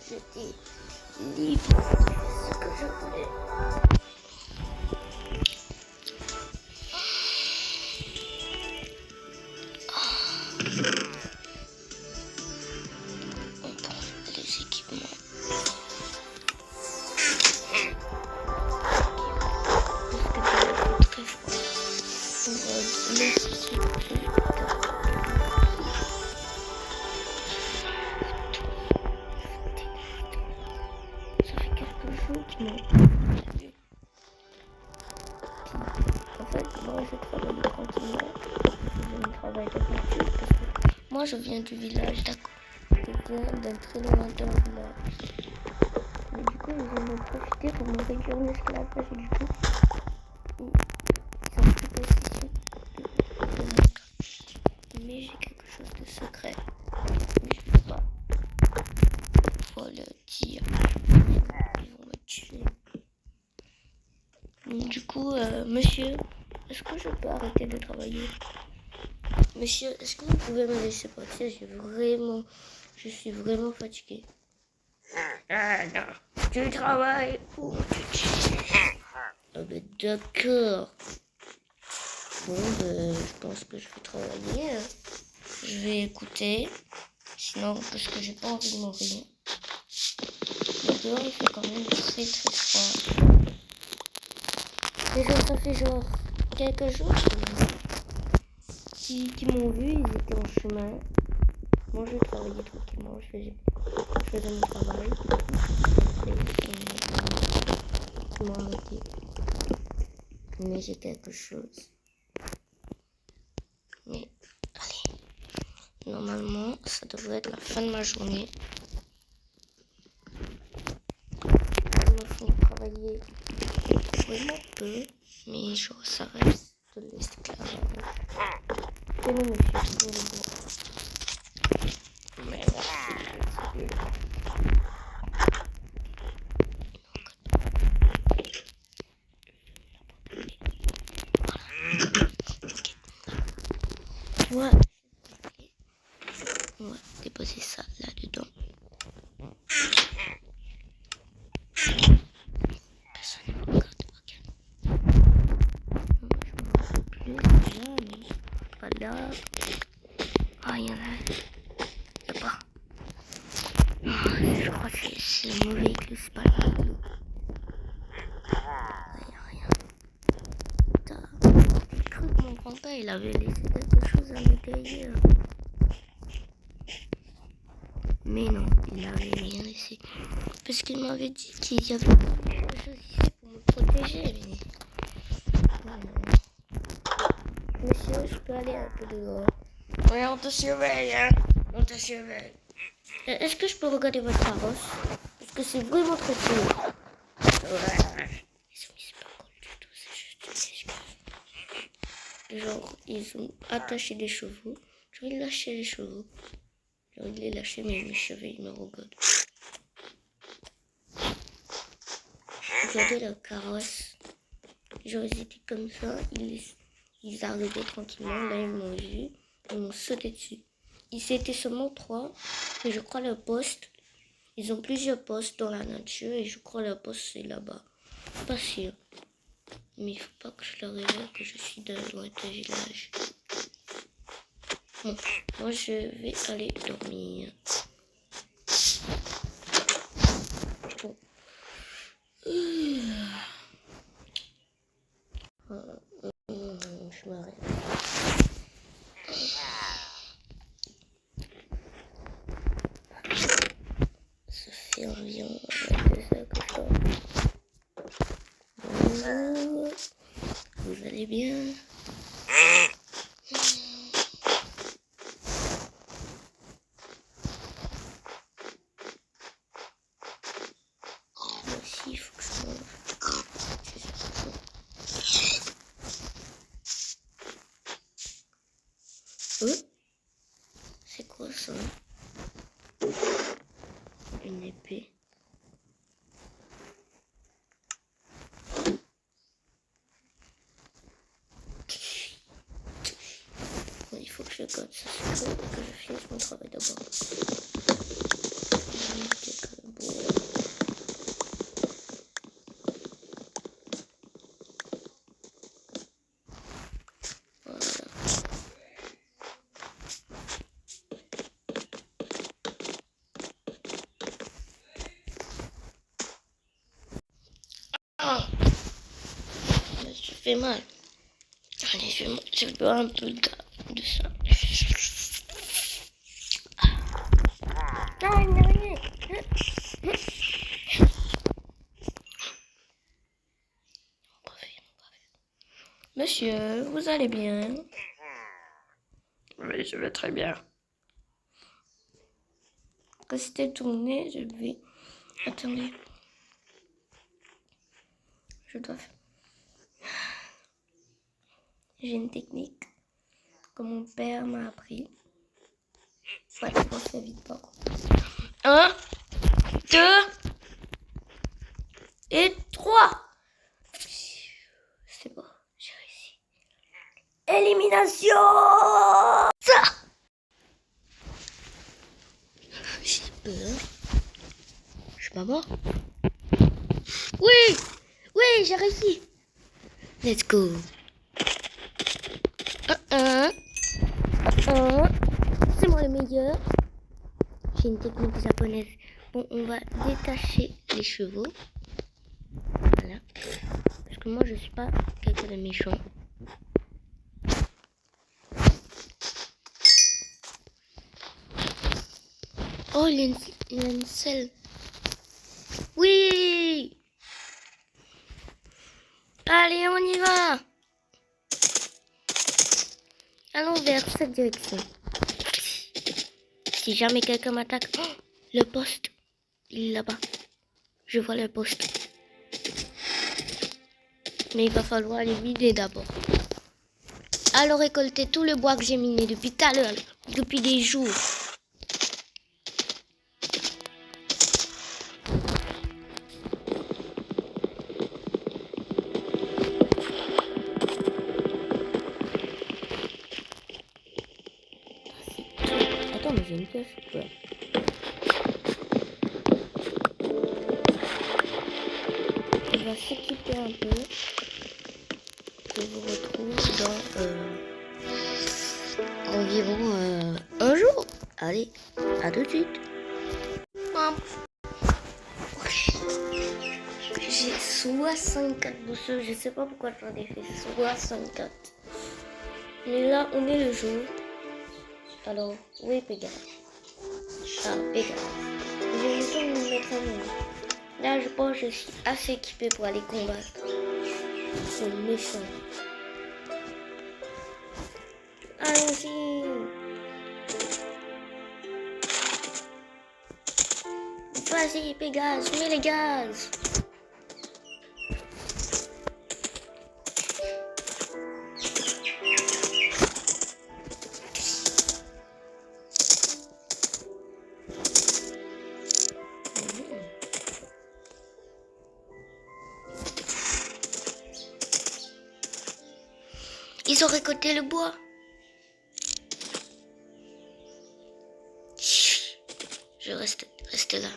j'étais libre, c'est ce que je voulais. On prend les équipements. Parce que c'est très froid. On va laisser ça fait quelques jours qu'ils m'ont vu. En fait, moi je travaille tranquillement. Je ne travaille pas d'habitude parce que moi je viens du village, d'accord. Je viens d'un très lointain village. Mais du coup, ils vont en profiter pour me réduire l'esclavage et du coup, ils ont pris possession de mon cas. Mais j'ai quelque chose de secret. Mais je peux pas le dire. Ils vont me tuer. Donc, du coup, monsieur, est-ce que je peux arrêter de travailler? Monsieur, est-ce que vous pouvez me laisser partir? Je suis vraiment fatiguée. Ah non, tu travailles ou tu tues? Ah ben d'accord. Bon, je pense que je vais travailler. Je vais écouter. Sinon, parce que j'ai pas envie de mourir. Mais dehors, il fait quand même très très froid. Déjà, ça fait genre quelques jours qui m'ont vu, ils étaient en chemin. Moi, je travaillais tranquillement, je faisais mon travail. Ils m'ont arrêté. Mais j'ai quelque chose. Mais, allez. Normalement, ça devrait être la fin de ma journée. Ils me font travailler vraiment peu, mais genre, ça reste de l'esclavage. Tenez, monsieur, tenez le bois. Mais merci. Ouais. On va déposer ça là-dedans. Personne ne me regarde, ok. Moi, je me vois plus là, mais pas là. Ah, il y en a. Il n'y a pas. Oh, je crois que c'est le mauvais igloo, c'est pas le igloo. Il n'y a rien. Putain. J'ai cru que mon grand-père, il avait laissé quelque chose à l'intérieur. Mais non, il n'avait rien laissé. Parce qu'il m'avait dit qu'il y avait quelque chose ici pour me protéger. Mais... Monsieur, je peux aller un peu dehors? Oui, on te surveille, hein. On te surveille. Est-ce que je peux regarder votre carrosse? Parce que c'est vraiment très cool. Ouais. C'est pas cool du tout, c'est juste une esclave. Genre, ils ont attaché des chevaux. Je vais lâcher les chevaux. J'ai envie de les lâcher, mais mes cheveux, ils me regardent. Regardez leur carrosse. Genre, ils étaient comme ça. Ils arrivaient tranquillement. Là, ils m'ont vu. Ils m'ont sauté dessus. Ils étaient seulement 3. Et je crois leur poste. Ils ont plusieurs postes dans la nature. Et je crois leur poste, c'est là-bas. Pas sûr. Mais il faut pas que je leur révèle que je suis dans un village. Bon, moi, je vais aller dormir. Bon. Je m'arrête. Ça fait environ 2 heures que je dors. Bonjour. Vous allez bien? Moi aussi, il faut que je mange. C'est quoi ça? Une épée. Il faut que je garde ça secret et que je finisse mon travail d'abord. fait mal. Allez, je vais boire un peu de ça. Non, il n'y a rien. Monsieur, vous allez bien? Oui, je vais très bien. Restez tourné, je vais... Attendez. Je dois faire... J'ai une technique que mon père m'a appris. Ouais, je pense que ça vite pas. 1, 2 et 3. C'est bon, j'ai réussi. Élimination! Ça! J'ai peur. Je suis pas mort. Oui! Oui, j'ai réussi. Let's go. 1, 1. C'est moi le meilleur. J'ai une technique japonaise. Bon, on va détacher les chevaux. Voilà. Parce que moi, je suis pas quelqu'un de méchant. Oh, il y a une selle. Oui! Allez, on y va! Allons vers cette direction. Si jamais quelqu'un m'attaque... Oh, le poste, il est là-bas. Je vois le poste. Mais il va falloir les vider d'abord. Alors récolter tout le bois que j'ai miné depuis tout à l'heure, depuis des jours. Attends, mais j'ai une pièce. Ouais. On va s'équiper un peu. Je vous retrouve dans environ un jour. Allez, à tout de suite. J'ai 64 boussons. Je sais pas pourquoi j'en ai fait 64. Mais là, on est le jour. Alors, où est Pégase? Ah, Pégase. J'ai le temps de me mettre à nous. Là, je pense que je suis assez équipée pour aller combattre. C'est méchant. Allons-y. Vas-y, Pégase, mets les gaz. Ils ont récolté le bois. Je reste là.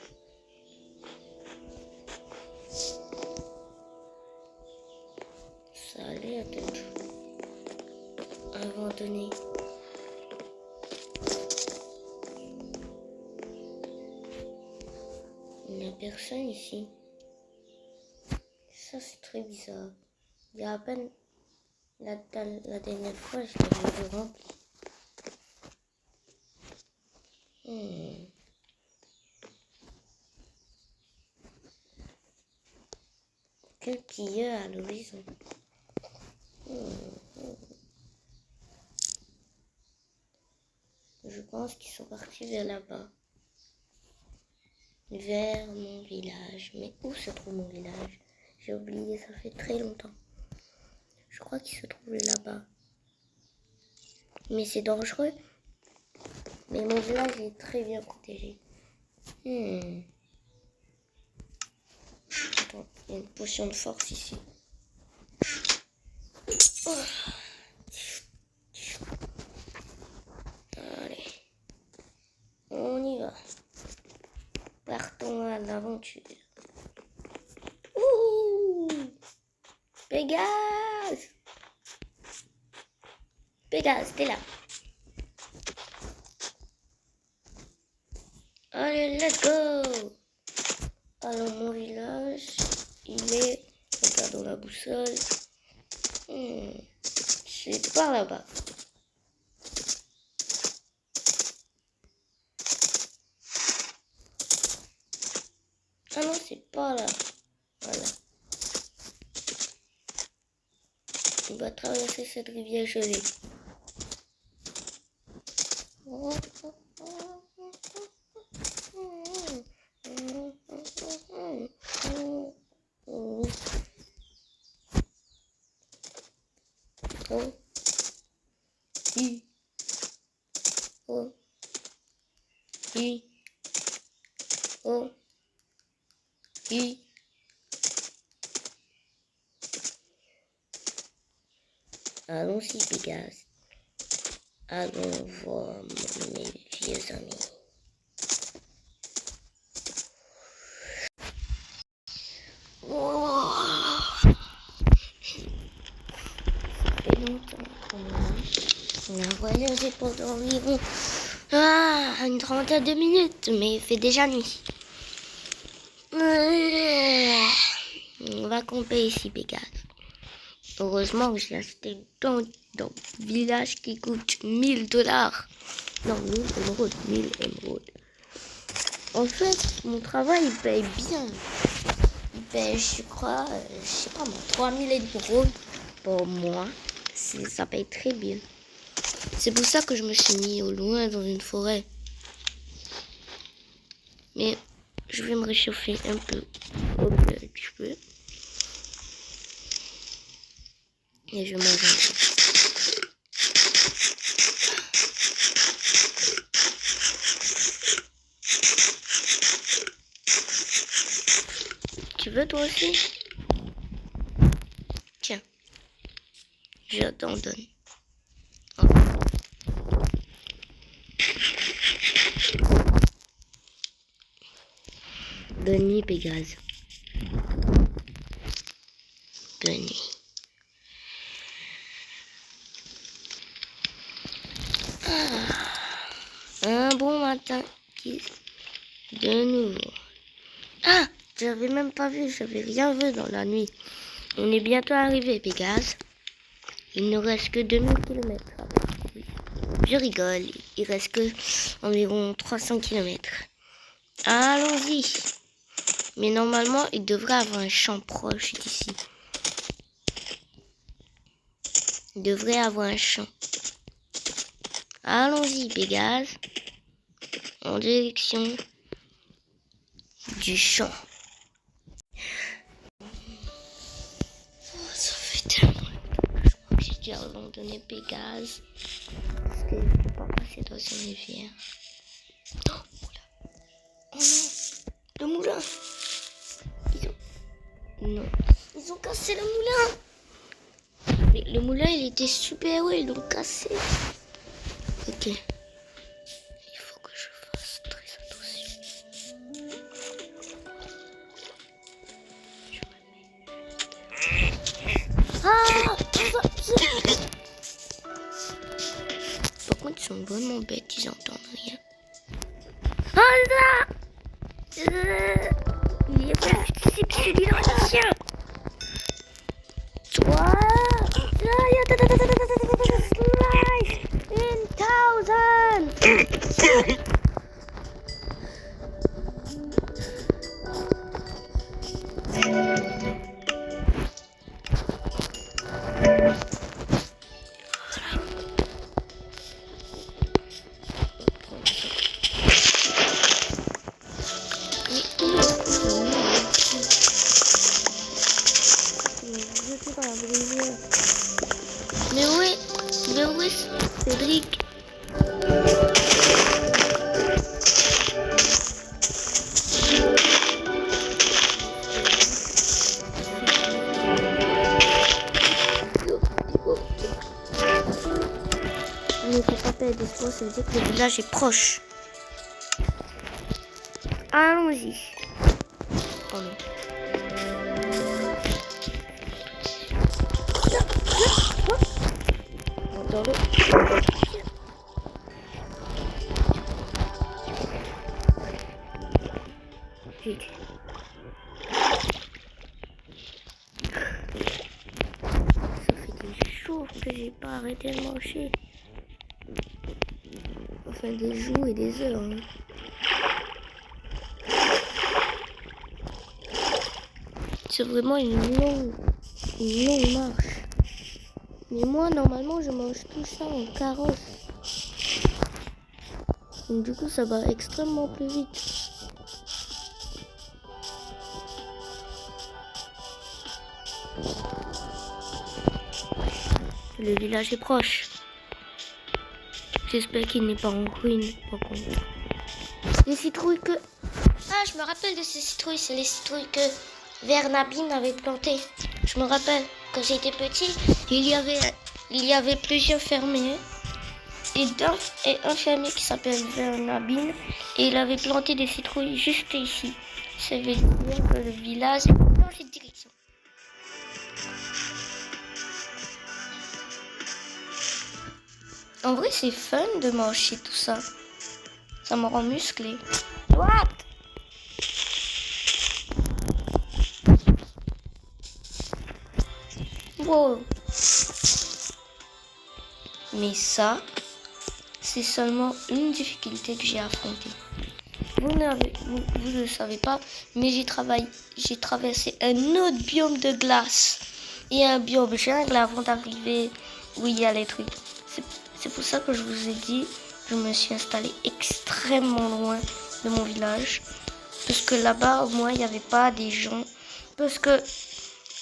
Ça allait être abandonné. Il n'y a personne ici. Ça, c'est très bizarre. Il y a à peine la dernière fois, je l'avais vu rempli. Quel pilleur à l'horizon. Je pense qu'ils sont partis vers là-bas. Vers mon village. Mais où se trouve mon village? J'ai oublié, ça fait très longtemps. Je crois qu'il se trouve là-bas. Mais c'est dangereux. Mais mon village est très bien protégé. Attends, il y a une potion de force ici. Oh. Allez. On y va. Partons à l'aventure. Ouh! Pégase! Pégase, t'es là. Allez, let's go! Alors, mon village, il est... Regardons la boussole. C'est par là-bas. Ah non, c'est pas là. Voilà. On va traverser cette rivière gelée. Allons-y, Pégase. Allons voir mes vieux amis. Oh, ça fait longtemps qu'on a voyagé pendant environ une trentaine de minutes, mais il fait déjà nuit. On va camper ici, Pégase. Heureusement que j'ai acheté dans le village qui coûte $1000. Non, 1000 émeraudes. En fait, mon travail, il paye bien. Il paye, je crois, je sais pas moi, 3000 émeraudes par mois. Ça paye très bien. C'est pour ça que je me suis mis au loin dans une forêt. Mais je vais me réchauffer un peu au bleu, tu peux. Et je mange un peu. Tu veux toi aussi? Tiens, je t'en donne. Oh. Bonne nuit, Pégase. Bonne nuit. Un bon matin de nouveau. Ah, j'avais même pas vu, j'avais rien vu dans la nuit. On est bientôt arrivé, Pégase. Il ne reste que 2000 km. Je rigole, il reste que environ 300 km. Allons-y. Mais normalement, il devrait avoir un champ proche d'ici. Il devrait avoir un champ. Allons-y, Pégase. En direction du champ. Oh, ça fait tellement longtemps. Je crois que j'ai dû abandonner Pégase. Parce que je ne peux pas passer dans une rivière. Oh, oh non, le moulin. Non, ils ont cassé le moulin. Mais le moulin, il était super haut, ils l'ont cassé. Ok. Il faut que je fasse très attention. Ah, par contre, ils sont vraiment bêtes, ils n'entendent rien. Ah là, il y a pas de celui dans le chien. Toi, life in 1000. Mais où est Cédric? On ne peut pas perdre d'espoir, ça veut dire que le village est proche. Allons-y. Oh non. Dans l'eau. Vite. Ça fait du que j'ai pas arrêté de manger. Enfin, des jours et des heures. Hein. C'est vraiment une longue marche. Mais moi, normalement, je mange tout ça en carrosse. Donc, du coup, ça va extrêmement plus vite. Le village est proche. J'espère qu'il n'est pas en ruine, par contre. Les citrouilles que... Ah, je me rappelle de ces citrouilles. C'est les citrouilles que Vernabine avait plantées. Je me rappelle, quand j'étais petit, il y avait plusieurs fermiers. Et un fermier qui s'appelle Vernabine. Et il avait planté des citrouilles juste ici. Ça veut dire que le village est dans cette direction. En vrai, c'est fun de manger tout ça. Ça me rend musclé. What? Wow. Mais ça, c'est seulement une difficulté que j'ai affrontée. Vous ne le savez pas, mais j'ai traversé un autre biome de glace et un biome jungle avant d'arriver où il y a les trucs. C'est pour ça que je vous ai dit, je me suis installée extrêmement loin de mon village. Parce que là-bas, au moins, il n'y avait pas des gens. Parce que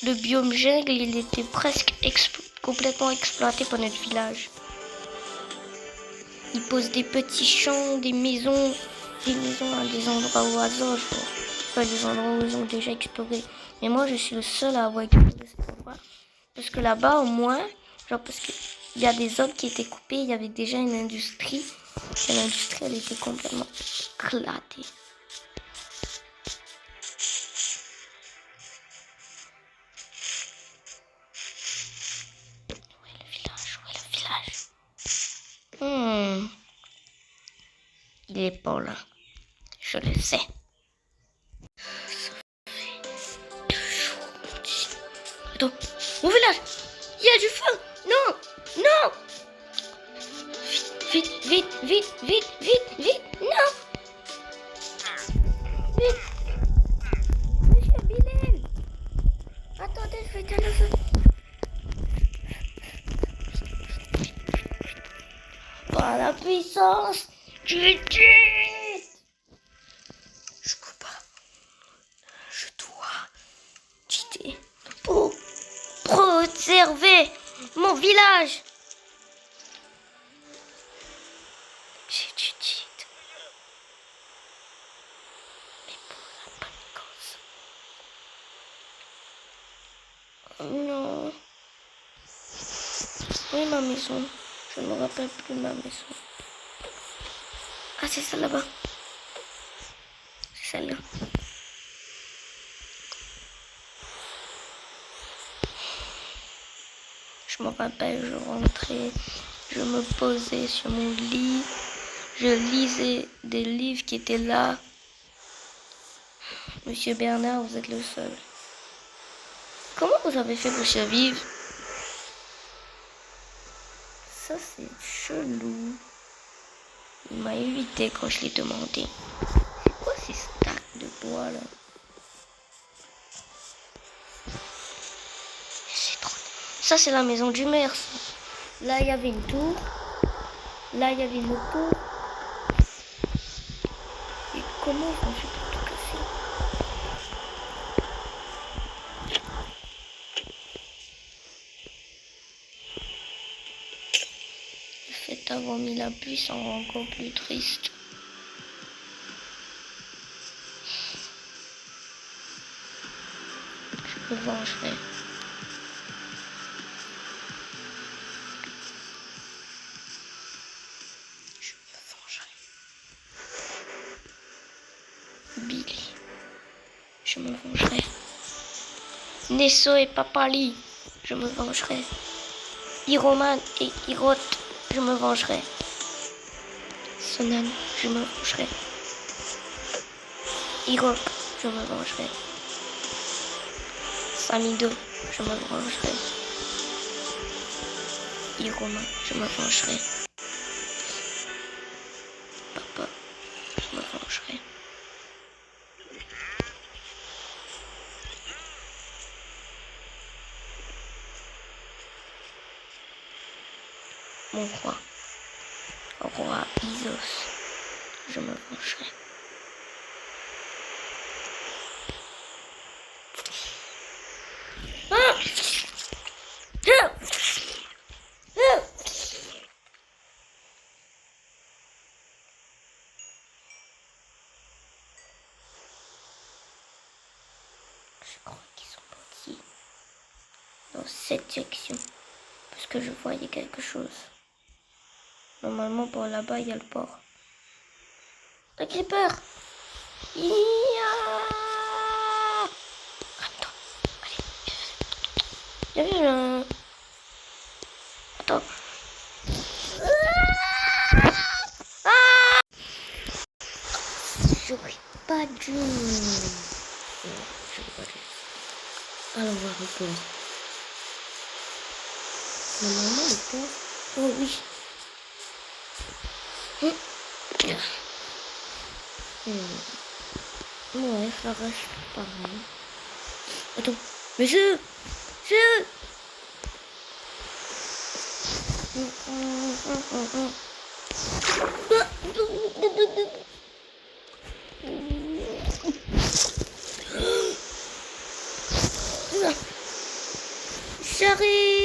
le biome jungle, il était presque complètement exploité par notre village. Ils posent des petits champs, des maisons à des endroits au hasard, je crois. Pas des endroits où ils ont déjà exploré. Mais moi, je suis le seul à avoir exploré cet endroit. Parce que là-bas, au moins, parce qu'il y a des hommes qui étaient coupés, il y avait déjà une industrie. Et l'industrie, elle était complètement éclatée. Où est le village? Il est pas là. Je le sais. Attends, mon village! Il y a du feu! Non! Non! Vite! Non! Vite! Monsieur Bilal! Attendez, je vais éteindre le feu. Par la puissance du Dieu! Je peux pas. Je dois quitter pour préserver mon village. J'ai du cheat. Mais pour la bonne cause. Non. Oui, ma maison. Je ne me rappelle plus ma maison. Ah, c'est ça là-bas. C'est celle-là. Je me rappelle, je rentrais, je me posais sur mon lit, je lisais des livres qui étaient là. Monsieur Bernard, vous êtes le seul. Comment vous avez fait pour survivre? Ça, c'est chelou. Il m'a évité quand je l'ai demandé. C'est quoi ces stacks de bois là? C'est trop... Ça, c'est la maison du maire. Ça. Là, il y avait une tour. Là, il y avait une autre tour. Et comment on fait pour tout casser? Le fait d'avoir mis la pluie, ça me rend encore plus triste. Je me vengerai. Billy. Je me vengerai. Nesso et Papali. Je me vengerai. Hiroman et Hirot. Je me vengerai. Sonan. Je me vengerai. Hirok. Je me vengerai. Samido. Je me vengerai. Et Romain, je me vengerai. Papa, je me vengerai. Mon roi Isos, je me vengerai. Je crois qu'ils sont partis dans cette direction. Parce que je voyais quelque chose. Normalement, par là-bas, il y a le port. Le creeper! Attends, allez, viens. Attends. J'aurais pas dû. J'aurais pas dû. Alors, on va répondre. Normalement, le port. Oh oui. Ouais, ça reste pareil. Attends, mais c'est J'arrive.